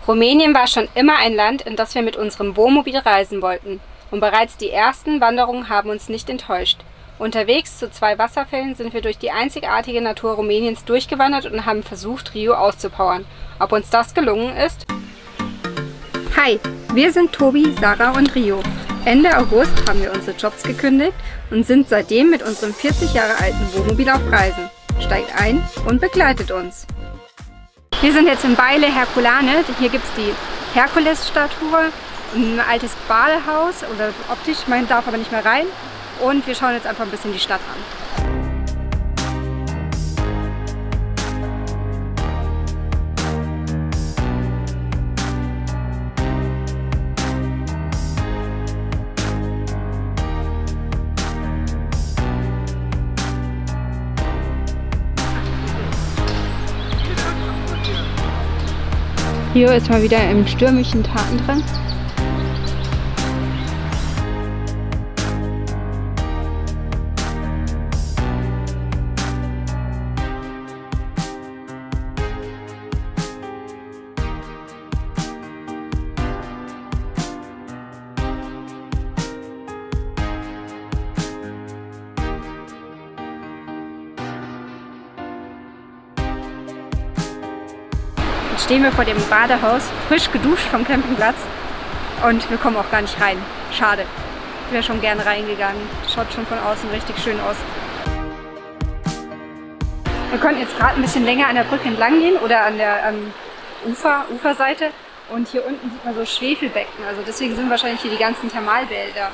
Rumänien war schon immer ein Land, in das wir mit unserem Wohnmobil reisen wollten. Und bereits die ersten Wanderungen haben uns nicht enttäuscht. Unterwegs zu 2 Wasserfällen sind wir durch die einzigartige Natur Rumäniens durchgewandert und haben versucht, Rio auszupowern. Ob uns das gelungen ist? Hi, wir sind Tobi, Sarah und Rio. Ende August haben wir unsere Jobs gekündigt und sind seitdem mit unserem 40 Jahre alten Wohnmobil auf Reisen. Steigt ein und begleitet uns. Wir sind jetzt in Baile Herculane. Hier gibt es die Herkules-Statue, ein altes Badehaus, oder optisch, man darf aber nicht mehr rein. Und wir schauen jetzt einfach ein bisschen die Stadt an. Rio ist mal wieder im stürmischen Tatendrang. Jetzt stehen wir vor dem Badehaus, frisch geduscht vom Campingplatz, und wir kommen auch gar nicht rein. Schade. Ich wäre schon gerne reingegangen. Schaut schon von außen richtig schön aus. Wir konnten jetzt gerade ein bisschen länger an der Brücke entlang gehen oder an der Uferseite, und hier unten sieht man so Schwefelbecken. Also deswegen sind wahrscheinlich hier die ganzen Thermalbäder.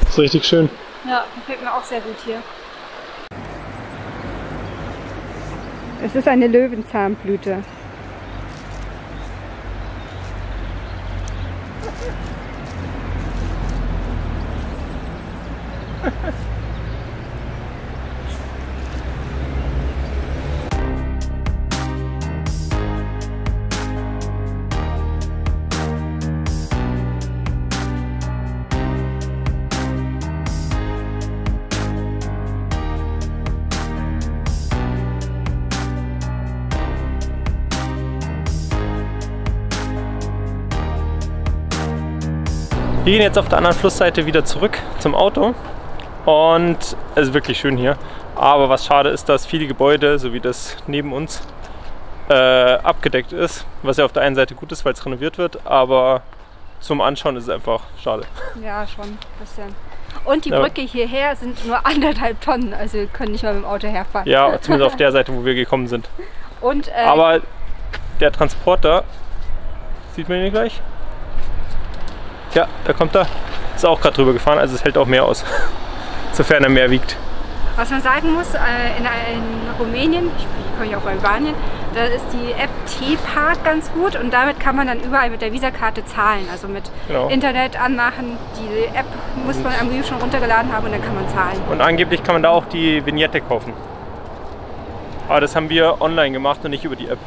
Das ist richtig schön. Ja, gefällt mir auch sehr gut hier. Es ist eine Löwenzahnblüte. Wir gehen jetzt auf der anderen Flussseite wieder zurück zum Auto, und es ist wirklich schön hier. Aber was schade ist, dass viele Gebäude, so wie das neben uns, abgedeckt ist. Was ja auf der einen Seite gut ist, weil es renoviert wird, aber zum Anschauen ist es einfach schade. Ja, schon ein bisschen. Und die Brücke hierher sind nur 1,5 Tonnen, also wir können nicht mal mit dem Auto herfahren. Ja, zumindest auf der Seite, wo wir gekommen sind. Und, aber der Transporter, sieht man ihn gleich? Ja, da kommt er. Ist auch gerade drüber gefahren, also es hält auch mehr aus, sofern er mehr wiegt. Was man sagen muss, in Rumänien, ich komme ja auch bei Albanien, da ist die App T-Park ganz gut, und damit kann man dann überall mit der Visa-Karte zahlen. Also mit Internet anmachen, die App muss man am Mobil schon runtergeladen haben, und dann kann man zahlen. Und angeblich kann man da auch die Vignette kaufen. Aber das haben wir online gemacht und nicht über die App.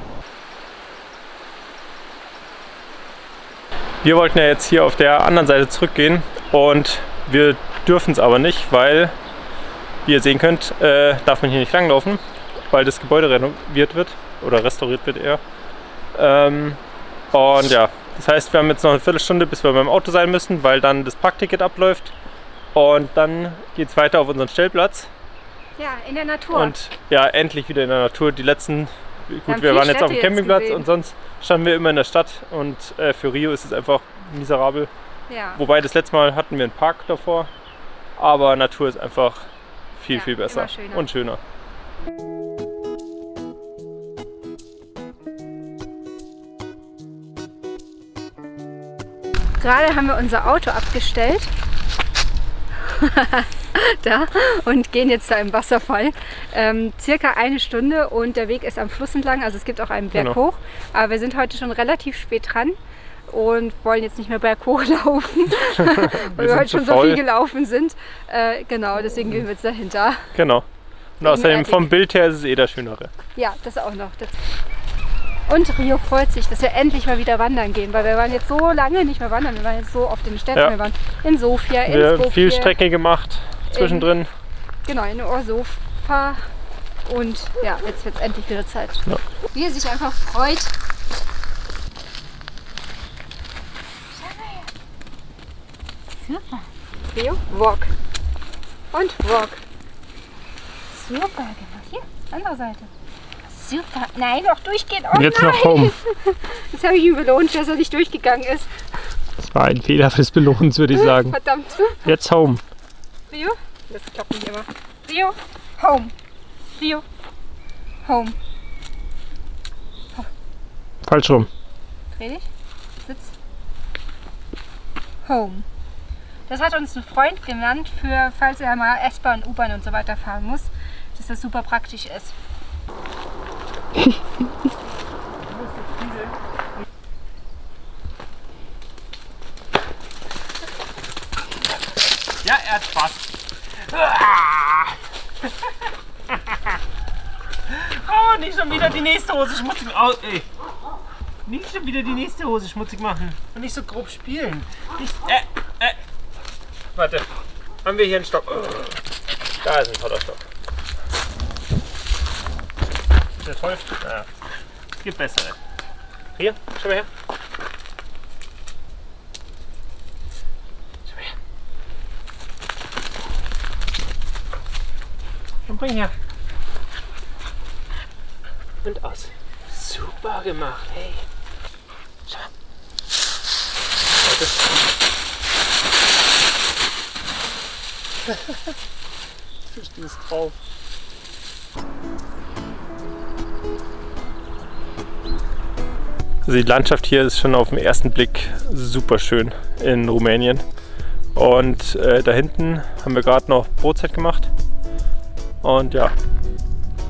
Wir wollten ja jetzt hier auf der anderen Seite zurückgehen, und wir dürfen es aber nicht, weil, wie ihr sehen könnt, darf man hier nicht langlaufen, weil das Gebäude renoviert wird oder restauriert wird eher. Und ja, das heißt, wir haben jetzt noch eine Viertelstunde, bis wir beim Auto sein müssen, weil dann das Parkticket abläuft, und dann geht es weiter auf unseren Stellplatz. Ja, in der Natur. Und ja, endlich wieder in der Natur. Die letzten, gut, wir waren jetzt auf dem Campingplatz und sonst standen wir immer in der Stadt, und für Rio ist es einfach miserabel. Ja. Wobei das letzte Mal hatten wir einen Park davor, aber Natur ist einfach viel besser und schöner. Gerade haben wir unser Auto abgestellt. Da, und gehen jetzt zu einem Wasserfall. Circa 1 Stunde, und der Weg ist am Fluss entlang, also es gibt auch einen Berg hoch. Aber wir sind heute schon relativ spät dran und wollen jetzt nicht mehr berghoch laufen, weil wir heute schon so viel gelaufen sind. Genau, deswegen gehen wir jetzt dahinter. Genau. Und außerdem vom Bild her ist es eh der schönere. Ja, das auch noch. Und Rio freut sich, dass wir endlich mal wieder wandern gehen, weil wir waren jetzt so lange nicht mehr wandern. Wir waren jetzt so oft in den Städten, wir waren in Sofia, in Skopje. Wir haben viel Strecke gemacht zwischendrin. Genau, in Orsov. Sofa. Und ja, jetzt wird es endlich wieder Zeit. Ja. Wie er sich einfach freut. Super. Leo, walk. Und walk. Super gemacht. Hier, andere Seite. Super. Nein, noch durchgehen. Oh, jetzt nein. noch home. Jetzt habe ich ihn belohnt, dass er nicht durchgegangen ist. Das war ein Fehler des Belohnens, würde ich sagen. Verdammt. Jetzt home. Rio? Das klappt nicht immer. Rio, home. Rio, home. Falsch rum. Dreh dich. Sitz. Home. Das hat uns ein Freund genannt, für falls er mal S-Bahn, U-Bahn und so weiter fahren muss, dass das super praktisch ist. Ja, er hat Spaß. Oh, nicht schon wieder die nächste Hose schmutzig machen. Nicht schon wieder die nächste Hose schmutzig machen. Und nicht so grob spielen. Nicht, Warte, haben wir hier einen Stock? Da ist ein toller Stock. Ist der toll? Naja, es gibt bessere. Hier, schau mal her. Schau mal her. Und bring her. Und aus. Super gemacht, hey. Schau. Warte. Ich steh's drauf. Also die Landschaft hier ist schon auf den ersten Blick super schön in Rumänien. Und da hinten haben wir gerade noch Brotzeit gemacht. Und ja,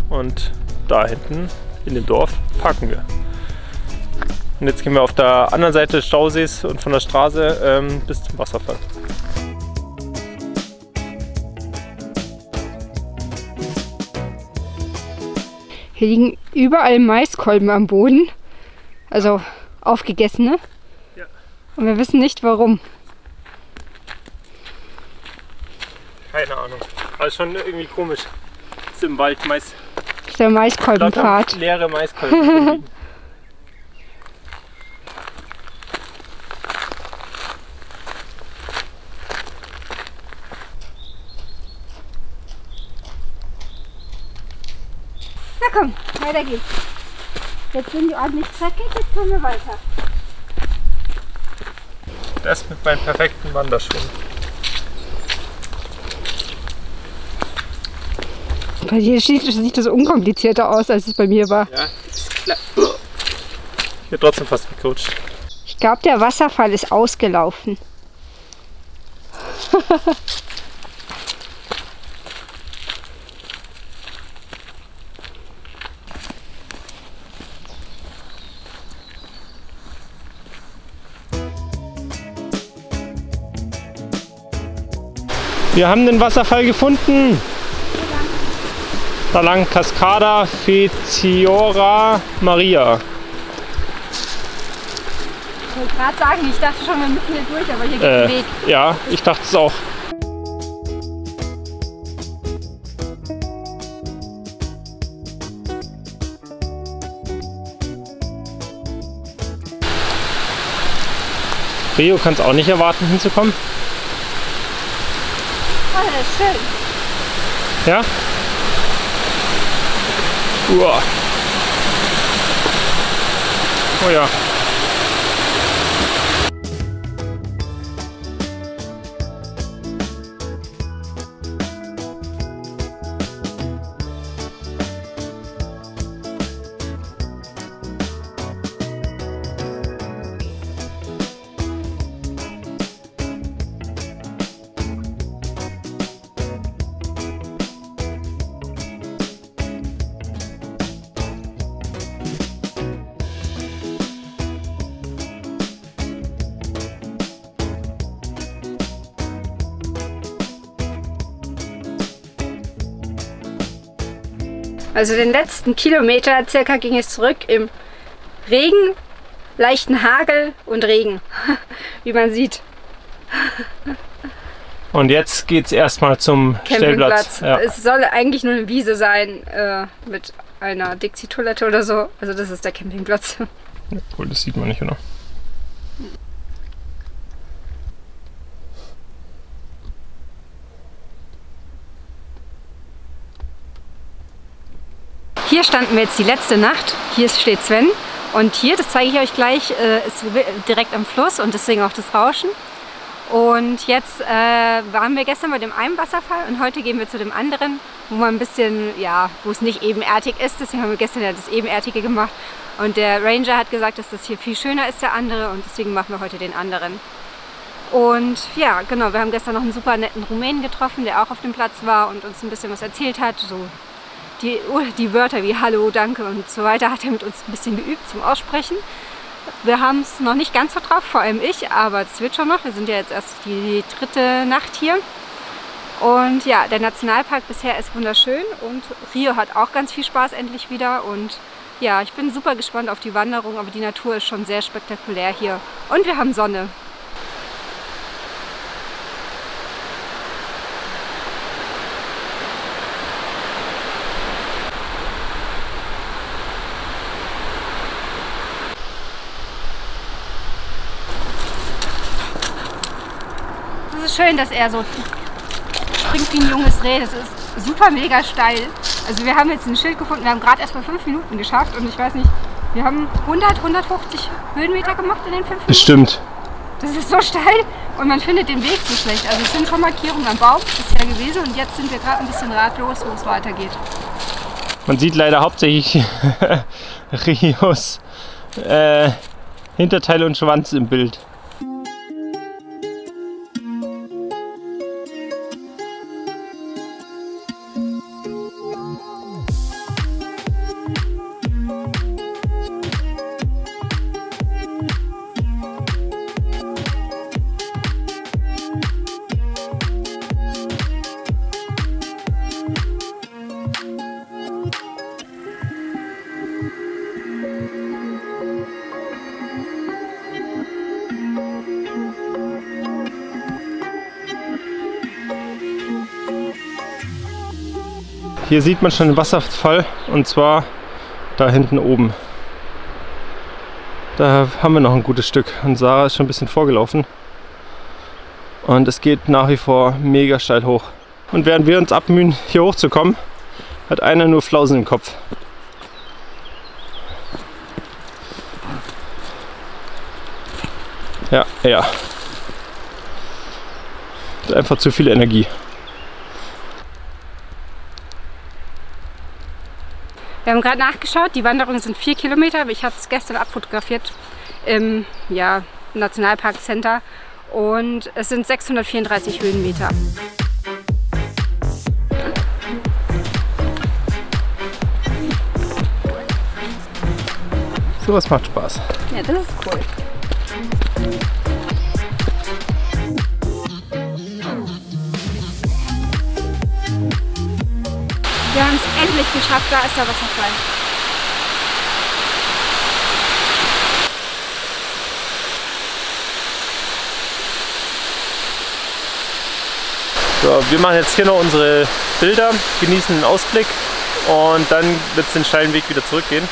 und da hinten in dem Dorf parken wir. Und jetzt gehen wir auf der anderen Seite des Stausees und von der Straße bis zum Wasserfall. Hier liegen überall Maiskolben am Boden, also aufgegessene. Ja. Und wir wissen nicht warum. Keine Ahnung, aber schon irgendwie komisch. Das ist im Wald Mais. Das ist der Maiskolbenpfad. Leere Maiskolben. Na komm, weiter geht's. Jetzt sind die ordentlich dreckig, jetzt kommen wir weiter. Das mit meinen perfekten Wanderschuhen. Bei dir sieht das unkomplizierter aus, als es bei mir war. Ja, ist klar. Ich bin trotzdem fast gecoacht. Ich glaube, der Wasserfall ist ausgelaufen. Wir haben den Wasserfall gefunden. Da lang Cascada Fetiora Maria. Ich wollte gerade sagen, ich dachte schon, wir müssen hier durch, aber hier geht ein Weg. Ja, ich dachte es auch. Rio kann es auch nicht erwarten, hinzukommen. Oh, das ist schön. Ja? Uah. Oh ja. Also den letzten Kilometer circa ging es zurück im Regen, leichten Hagel und Regen, wie man sieht. Und jetzt geht es erstmal zum Campingplatz. Stellplatz. Ja. Es soll eigentlich nur eine Wiese sein mit einer Dixie-Toilette oder so. Also das ist der Campingplatz. Ja, cool, das sieht man nicht, oder? Hier standen wir jetzt die letzte Nacht. Hier steht Sven. Und hier, das zeige ich euch gleich, ist direkt am Fluss und deswegen auch das Rauschen. Und jetzt waren wir gestern bei dem einen Wasserfall und heute gehen wir zu dem anderen, wo man ein bisschen, ja, wo es nicht ebenerdig ist. Deswegen haben wir gestern ja das Ebenerdige gemacht. Und der Ranger hat gesagt, dass das hier viel schöner ist, der andere, und deswegen machen wir heute den anderen. Und ja, genau, wir haben gestern noch einen super netten Rumänen getroffen, der auch auf dem Platz war und uns ein bisschen was erzählt hat. So die Wörter wie Hallo, Danke und so weiter hat er mit uns ein bisschen geübt zum Aussprechen. Wir haben es noch nicht ganz so drauf, vor allem ich, aber es wird schon noch. Wir sind ja jetzt erst die dritte Nacht hier. Und ja, der Nationalpark bisher ist wunderschön und Rio hat auch ganz viel Spaß endlich wieder. Und ja, ich bin super gespannt auf die Wanderung, aber die Natur ist schon sehr spektakulär hier. Und wir haben Sonne. Es ist schön, dass er so springt wie ein junges Reh. Das ist super mega steil. Also wir haben jetzt ein Schild gefunden, wir haben gerade erst mal 5 Minuten geschafft und ich weiß nicht, wir haben 150 Höhenmeter gemacht in den 5 Minuten. Bestimmt. Das ist so steil und man findet den Weg so schlecht. Also es sind schon Markierungen am Baum bisher gewesen und jetzt sind wir gerade ein bisschen ratlos, wo es weitergeht. Man sieht leider hauptsächlich Rios Hinterteil und Schwanz im Bild. Hier sieht man schon den Wasserfall und zwar da hinten oben. Da haben wir noch ein gutes Stück und Sarah ist schon ein bisschen vorgelaufen. Und es geht nach wie vor mega steil hoch. Und während wir uns abmühen, hier hochzukommen, hat einer nur Flausen im Kopf. Ja. Das ist einfach zu viel Energie. Wir haben gerade nachgeschaut, die Wanderung sind 4 Kilometer, aber ich habe es gestern abfotografiert im Nationalpark Center und es sind 634 Höhenmeter. Sowas macht Spaß. Ja, das ist cool. Wir haben es endlich geschafft, da ist der Wasserfall. So, wir machen jetzt hier noch unsere Bilder, genießen den Ausblick und dann wird es den steilen Weg wieder zurückgehen.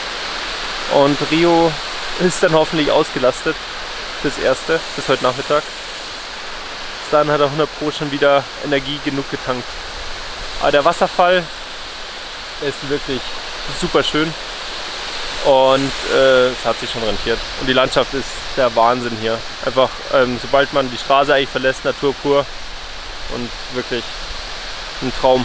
Und Rio ist dann hoffentlich ausgelastet fürs Erste, bis heute Nachmittag. Bis dahin hat er 100% schon wieder Energie genug getankt. Aber der Wasserfall ist wirklich super schön und es hat sich schon rentiert. Und die Landschaft ist der Wahnsinn hier. Einfach, sobald man die Straße eigentlich verlässt, Natur pur und wirklich ein Traum.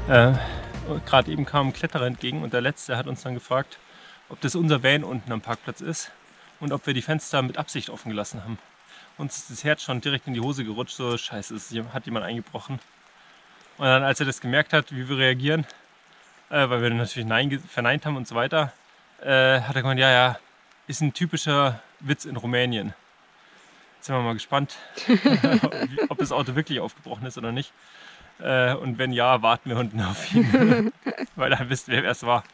Gerade eben kam ein Kletterer entgegen und der Letzte hat uns dann gefragt, ob das unser Van unten am Parkplatz ist und ob wir die Fenster mit Absicht offen gelassen haben. Uns ist das Herz schon direkt in die Hose gerutscht, so scheiße, es hat jemand eingebrochen. Und dann, als er das gemerkt hat, wie wir reagieren, weil wir natürlich Nein verneint haben und so weiter, hat er gemeint, ja, ist ein typischer Witz in Rumänien. Jetzt sind wir mal gespannt, ob das Auto wirklich aufgebrochen ist oder nicht. Und wenn ja, warten wir unten auf ihn, weil dann wisst ihr, wer es war.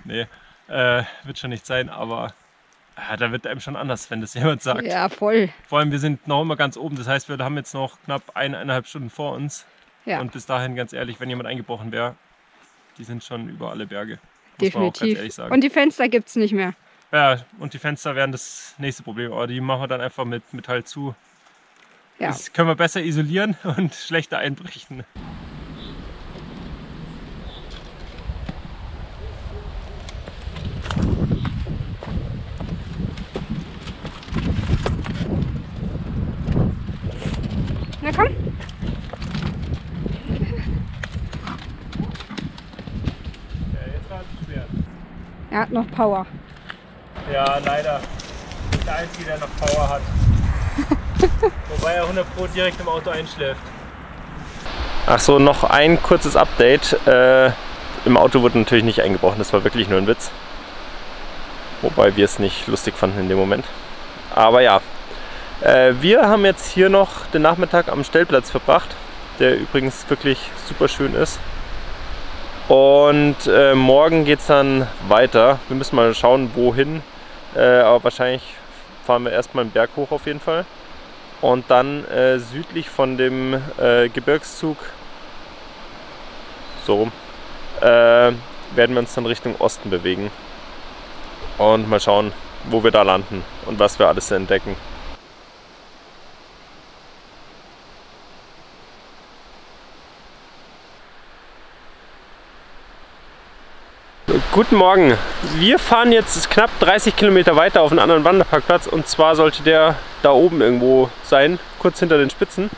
Nee, wird schon nicht sein, aber da wird einem schon anders, wenn das jemand sagt. Ja, voll. Vor allem, wir sind noch immer ganz oben, das heißt, wir haben jetzt noch knapp 1,5 Stunden vor uns. Ja. Und bis dahin, ganz ehrlich, wenn jemand eingebrochen wäre, die sind schon über alle Berge. Muss man auch ganz ehrlich sagen. Und die Fenster gibt es nicht mehr. Ja, und die Fenster wären das nächste Problem, aber die machen wir dann einfach mit Metall zu. Ja. Das können wir besser isolieren und schlechter einbrechen. Na komm! Ja, jetzt war es schwer. Er hat noch Power. Ja, leider. Der Einzige, der noch Power hat. Wobei er 100% direkt im Auto einschläft. Ach so, noch ein kurzes Update. Im Auto wurde natürlich nicht eingebrochen, das war wirklich nur ein Witz. Wobei wir es nicht lustig fanden in dem Moment. Aber ja, wir haben jetzt hier noch den Nachmittag am Stellplatz verbracht, der übrigens wirklich super schön ist. Und morgen geht es dann weiter. Wir müssen mal schauen, wohin. Aber wahrscheinlich fahren wir erstmal einen Berg hoch auf jeden Fall. Und dann südlich von dem Gebirgszug, so rum, werden wir uns dann Richtung Osten bewegen. Und mal schauen, wo wir da landen und was wir alles entdecken. Guten Morgen, wir fahren jetzt knapp 30 Kilometer weiter auf einen anderen Wanderparkplatz und zwar sollte der da oben irgendwo sein, kurz hinter den Spitzen,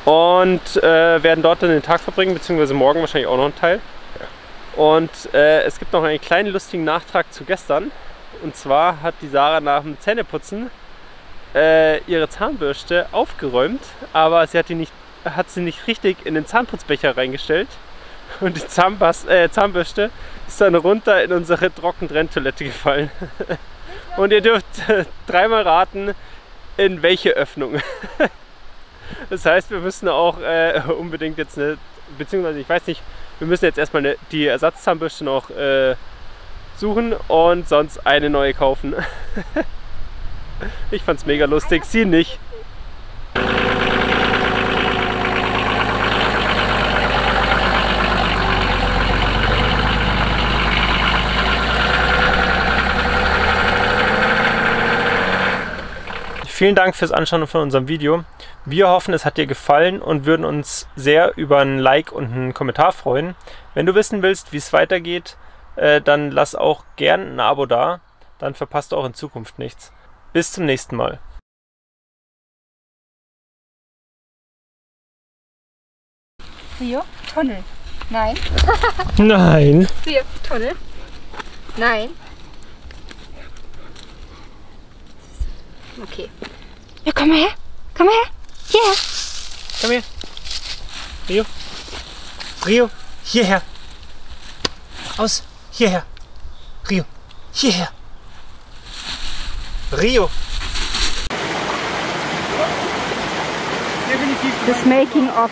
und werden dort dann den Tag verbringen, beziehungsweise morgen wahrscheinlich auch noch einen Teil. Und es gibt noch einen kleinen lustigen Nachtrag zu gestern, und zwar hat die Sarah nach dem Zähneputzen ihre Zahnbürste aufgeräumt, aber sie hat sie nicht richtig in den Zahnputzbecher reingestellt. Und die Zahnbürste ist dann runter in unsere Trockentrenntoilette gefallen. Und ihr dürft dreimal raten, in welche Öffnung. Das heißt, wir müssen auch unbedingt jetzt beziehungsweise ich weiß nicht, wir müssen jetzt erstmal die Ersatzzahnbürste noch suchen und sonst eine neue kaufen. Ich fand's mega lustig, sie nicht. Vielen Dank fürs Anschauen von unserem Video. Wir hoffen, es hat dir gefallen und würden uns sehr über ein Like und einen Kommentar freuen. Wenn du wissen willst, wie es weitergeht, dann lass auch gern ein Abo da. Dann verpasst du auch in Zukunft nichts. Bis zum nächsten Mal. Rio, Tunnel. Nein. Nein. Rio, Tunnel. Nein. Okay. Ja, komm mal her. Komm mal her. Hierher. Komm her. Rio. Rio, hierher. Aus. Hierher. Rio. Hierher. Rio. Das Making of.